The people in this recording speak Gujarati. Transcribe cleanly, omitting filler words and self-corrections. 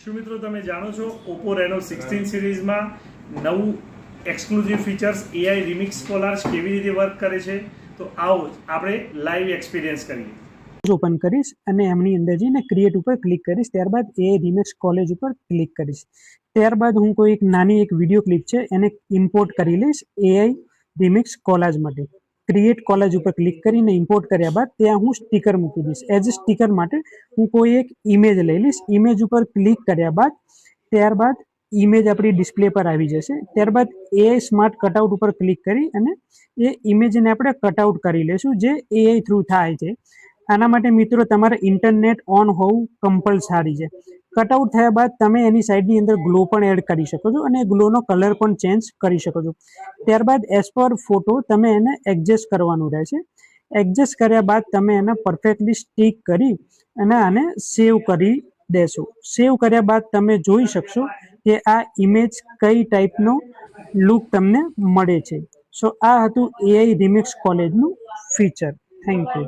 શું મિત્રો તમે જાણો છો ઓપ્પો રેનો 16 સિરીઝમાં નવું એક્સક્લુઝિવ ફીચર્સ AI રિમિક્સ કોલાર્સ કેવી રીતે વર્ક કરે છે? તો આવો આપણે લાઈવ એક્સપિરિયન્સ કરીએ. ઓપન કરીશ અને એમની અંદર જઈને ક્રિએટ ઉપર ક્લિક કરીશ, ત્યારબાદ AI રિમિક્સ કોલેજ ઉપર ક્લિક કરીશ. ત્યારબાદ હું કોઈ એક નાની એક વિડીયો ક્લિપ છે એને ઇમ્પોર્ટ કરી લઈશ AI રિમિક્સ કોલાજ માટે. ક્રિએટ કોલેજ ઉપર ક્લિક કરીને ઇમ્પોર્ટ કર્યા બાદ ત્યાં હું સ્ટીકર મૂકી દઈશ. એઝ અ સ્ટીકર માટે હું કોઈ એક ઇમેજ લઈ લઈશ. ઇમેજ ઉપર ક્લિક કર્યા બાદ ત્યારબાદ ઇમેજ આપણી ડિસ્પ્લે પર આવી જશે. ત્યારબાદ AI સ્માર્ટ કટઆઉટ ઉપર ક્લિક કરી અને એ ઇમેજને આપણે કટઆઉટ કરી લઈશું, જે AI થ્રુ થાય છે. આના માટે મિત્રો તમારે ઇન્ટરનેટ ઓન હોવું કમ્પલસરી છે. કટઆઉટ થયા બાદ તમે એની સાઈડની અંદર ગ્લો પણ એડ કરી શકો છો અને ગ્લોનો કલર પણ ચેન્જ કરી શકો છો. ત્યારબાદ એઝ પર ફોટો તમે એને એડજસ્ટ કરવાનું રહેશે. એડજસ્ટ કર્યા બાદ તમે એને પરફેક્ટલી સ્ટીક કરી અને આને સેવ કરી દેશો. સેવ કર્યા બાદ તમે જોઈ શકશો કે આ ઇમેજ કઈ ટાઈપનો લુક તમને મળે છે. સો આ હતું AI રિમિક્સ કોલેજનું ફીચર. Thank you.